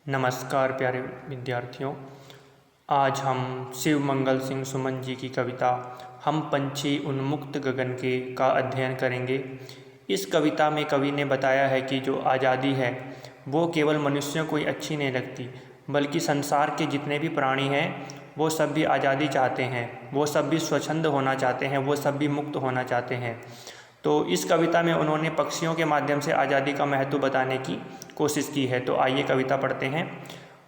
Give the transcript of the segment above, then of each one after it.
नमस्कार प्यारे विद्यार्थियों। आज हम शिव मंगल सिंह सुमन जी की कविता हम पंछी उन्मुक्त गगन के का अध्ययन करेंगे। इस कविता में कवि ने बताया है कि जो आज़ादी है वो केवल मनुष्यों को ही अच्छी नहीं लगती, बल्कि संसार के जितने भी प्राणी हैं वो सब भी आज़ादी चाहते हैं, वो सब भी स्वच्छंद होना चाहते हैं, वो सब भी मुक्त होना चाहते हैं। तो इस कविता में उन्होंने पक्षियों के माध्यम से आज़ादी का महत्व बताने की कोशिश की है। तो आइए कविता पढ़ते हैं।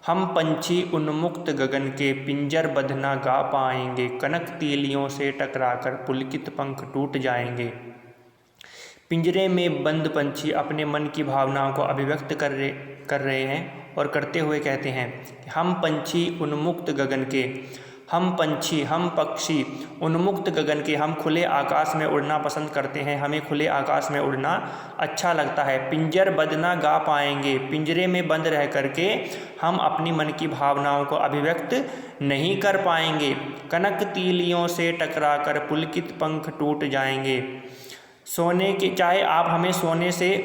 हम पंछी उन्मुक्त गगन के पिंजर बंध ना गा पाएंगे, कनक तीलियों से टकराकर पुलकित पंख टूट जाएंगे। पिंजरे में बंद पंछी अपने मन की भावनाओं को अभिव्यक्त कर रहे हैं और करते हुए कहते हैं कि हम पंछी उन्मुक्त गगन के, हम पंछी, हम पक्षी उन्मुक्त गगन के, हम खुले आकाश में उड़ना पसंद करते हैं, हमें खुले आकाश में उड़ना अच्छा लगता है। पिंजर बंद ना गा पाएंगे, पिंजरे में बंद रह करके हम अपनी मन की भावनाओं को अभिव्यक्त नहीं कर पाएंगे। कनक तीलियों से टकराकर पुलकित पंख टूट जाएंगे। सोने के, चाहे आप हमें सोने से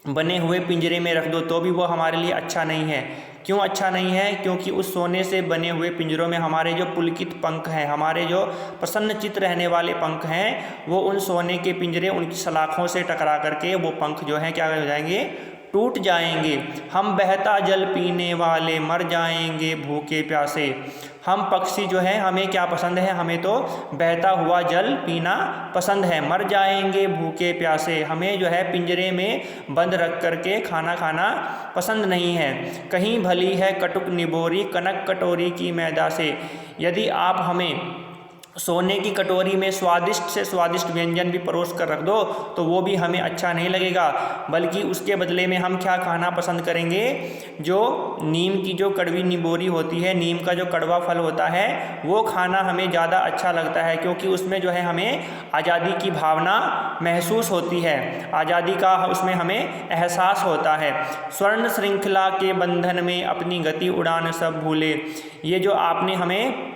बने हुए पिंजरे में रख दो तो भी वो हमारे लिए अच्छा नहीं है। क्यों अच्छा नहीं है? क्योंकि उस सोने से बने हुए पिंजरों में हमारे जो पुलकित पंख हैं, हमारे जो प्रसन्न चित्त रहने वाले पंख हैं, वो उन सोने के पिंजरे, उनकी सलाखों से टकरा करके वो पंख जो हैं क्या हो जाएंगे? टूट जाएंगे। हम बहता जल पीने वाले मर जाएंगे भूखे प्यासे। हम पक्षी जो हैं, हमें क्या पसंद है? हमें तो बहता हुआ जल पीना पसंद है। मर जाएंगे भूखे प्यासे, हमें जो है पिंजरे में बंद रख करके खाना खाना पसंद नहीं है। कहीं भली है कटुक निबोरी, कनक कटोरी की मैदा से। यदि आप हमें सोने की कटोरी में स्वादिष्ट से स्वादिष्ट व्यंजन भी परोस कर रख दो तो वो भी हमें अच्छा नहीं लगेगा, बल्कि उसके बदले में हम क्या खाना पसंद करेंगे? जो नीम की जो कड़वी निबोरी होती है, नीम का जो कड़वा फल होता है, वो खाना हमें ज़्यादा अच्छा लगता है, क्योंकि उसमें जो है हमें आज़ादी की भावना महसूस होती है, आज़ादी का उसमें हमें एहसास होता है। स्वर्ण श्रृंखला के बंधन में अपनी गति उड़ान सब भूले। ये जो आपने हमें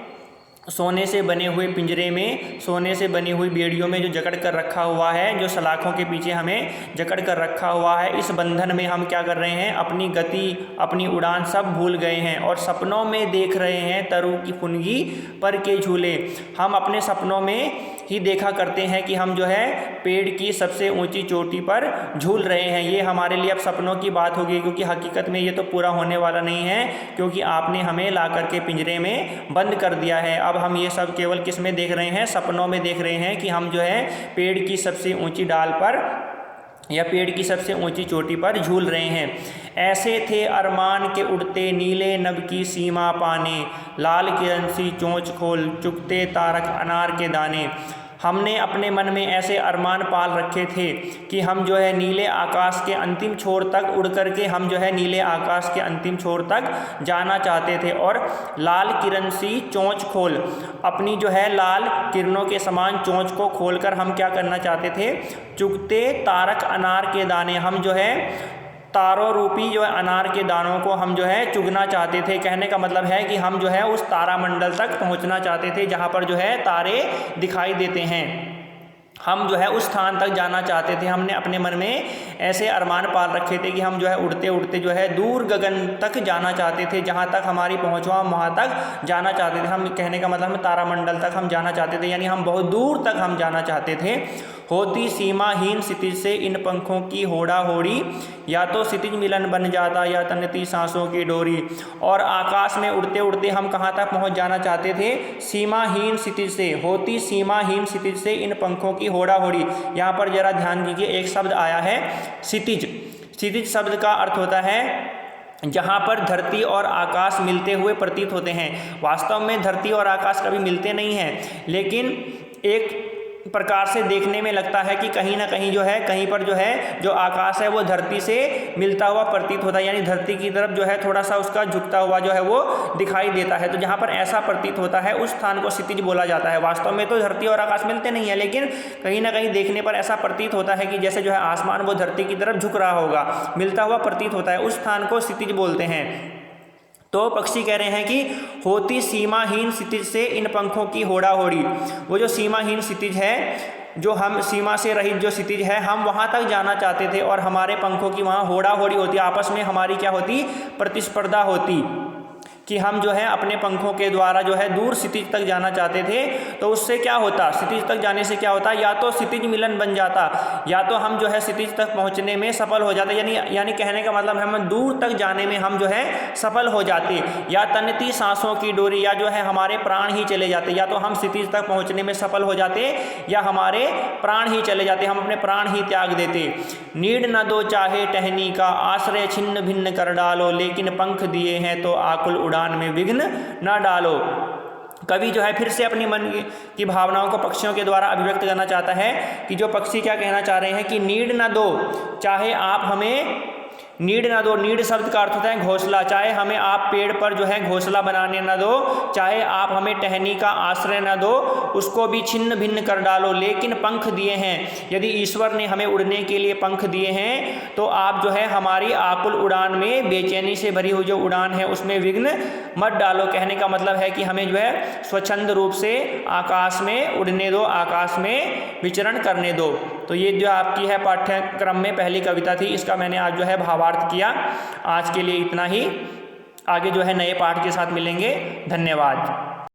सोने से बने हुए पिंजरे में, सोने से बनी हुई बेड़ियों में जो जकड़ कर रखा हुआ है, जो सलाखों के पीछे हमें जकड़ कर रखा हुआ है, इस बंधन में हम क्या कर रहे हैं? अपनी गति, अपनी उड़ान सब भूल गए हैं और सपनों में देख रहे हैं तरु की फुनगी पर के झूले। हम अपने सपनों में ही देखा करते हैं कि हम जो है पेड़ की सबसे ऊंची चोटी पर झूल रहे हैं। ये हमारे लिए अब सपनों की बात होगी, क्योंकि हकीकत में ये तो पूरा होने वाला नहीं है, क्योंकि आपने हमें ला करके पिंजरे में बंद कर दिया है। अब हम ये सब केवल किस में देख रहे हैं? सपनों में देख रहे हैं कि हम जो है पेड़ की सबसे ऊंची डाल पर या पेड़ की सबसे ऊंची चोटी पर झूल रहे हैं। ऐसे थे अरमान के उड़ते नीले नभ की सीमा पाने, लाल किरण सी चोंच खोल चुगते तारक अनार के दाने। हमने अपने मन में ऐसे अरमान पाल रखे थे कि हम जो है नीले आकाश के अंतिम छोर तक उड़ करके हम जो है नीले आकाश के अंतिम छोर तक जाना चाहते थे, और लाल किरण सी चोंच खोल, अपनी जो है लाल किरणों के समान चोंच को खोलकर हम क्या करना चाहते थे? चुगते तारक अनार के दाने, हम जो है तारों रूपी जो है अनार के दानों को हम जो है चुगना चाहते थे। कहने का मतलब है कि हम जो है उस तारामंडल तक पहुंचना चाहते थे जहां पर जो है तारे दिखाई देते हैं। हम जो है उस स्थान तक जाना चाहते थे। हमने अपने मन में ऐसे अरमान पाल रखे थे कि हम जो है उड़ते उड़ते जो है दूर गगन तक जाना चाहते थे, जहाँ तक हमारी पहुँच वहाँ वहाँ तक जाना चाहते थे। हम कहने का मतलब हम तारामंडल तक हम जाना चाहते थे, यानी हम बहुत दूर तक हम जाना चाहते थे। होती सीमाहीन क्षितिज से इन पंखों की होड़ा होड़ी, या तो क्षितिज मिलन बन जाता या तनती सांसों की डोरी। और आकाश में उड़ते उड़ते हम कहाँ तक पहुँच जाना चाहते थे? सीमाहीन क्षितिज से, होती सीमाहीन क्षितिज से इन पंखों की होड़ा होड़ी। यहाँ पर जरा ध्यान दीजिए, एक शब्द आया है क्षितिज। क्षितिज शब्द का अर्थ होता है जहाँ पर धरती और आकाश मिलते हुए प्रतीत होते हैं। वास्तव में धरती और आकाश कभी मिलते नहीं हैं, लेकिन एक प्रकार से देखने में लगता है कि कहीं ना कहीं जो है, कहीं पर जो है जो आकाश है वो धरती से मिलता हुआ प्रतीत होता है, यानी धरती की तरफ जो है थोड़ा सा उसका झुकता हुआ जो है वो दिखाई देता है। तो जहाँ पर ऐसा प्रतीत होता है उस स्थान को क्षितिज बोला जाता है। वास्तव में तो धरती और आकाश मिलते नहीं है, लेकिन कहीं ना कहीं देखने पर ऐसा प्रतीत होता है कि जैसे जो है आसमान वो धरती की तरफ झुक रहा होगा, मिलता हुआ प्रतीत होता है, उस स्थान को क्षितिज बोलते हैं। तो पक्षी कह रहे हैं कि होती सीमाहीन क्षितिज से इन पंखों की होड़ा होड़ी। वो जो सीमाहीन क्षितिज है जो हम सीमा से रहित जो क्षितिज है हम वहाँ तक जाना चाहते थे और हमारे पंखों की वहाँ होड़ा होड़ी होती, आपस में हमारी क्या होती, प्रतिस्पर्धा होती कि हम जो है अपने पंखों के द्वारा जो है दूर क्षितिज तक जाना चाहते थे। तो उससे क्या होता, क्षितिज तक जाने से क्या होता, या तो क्षितिज मिलन बन जाता या तो हम जो है क्षितिज तक पहुंचने में सफल हो जाते, यानी कहने का मतलब हम दूर तक जाने में हम जो है सफल हो जाते, या तनती सांसों की डोरी, या जो है हमारे प्राण ही चले जाते, या तो हम क्षितिज तक पहुंचने में सफल हो जाते या हमारे प्राण ही चले जाते, हम अपने प्राण ही त्याग देते। नीड न दो चाहे टहनी का, आश्रय छिन्न भिन्न कर डालो, लेकिन पंख दिए हैं तो आकुल उड़ान में विघ्न ना डालो। कवि जो है फिर से अपनी मन की भावनाओं को पक्षियों के द्वारा अभिव्यक्त करना चाहता है कि जो पक्षी क्या कहना चाह रहे हैं कि नीड ना दो, चाहे आप हमें नीड ना दो, नीड शब्द का अर्थ होता है घोंसला, चाहे हमें आप पेड़ पर जो है घोंसला बनाने ना दो, चाहे आप हमें टहनी का आश्रय ना दो, उसको भी छिन्न भिन्न कर डालो, लेकिन पंख दिए हैं, यदि ईश्वर ने हमें उड़ने के लिए पंख दिए हैं तो आप जो है हमारी आकुल उड़ान में, बेचैनी से भरी हुई जो उड़ान है उसमें विघ्न मत डालो। कहने का मतलब है कि हमें जो है स्वच्छंद रूप से आकाश में उड़ने दो, आकाश में विचरण करने दो। तो ये जो आपकी है पाठ्यक्रम में पहली कविता थी, इसका मैंने आज जो है भावार्थ किया। आज के लिए इतना ही, आगे जो है नए पाठ के साथ मिलेंगे। धन्यवाद।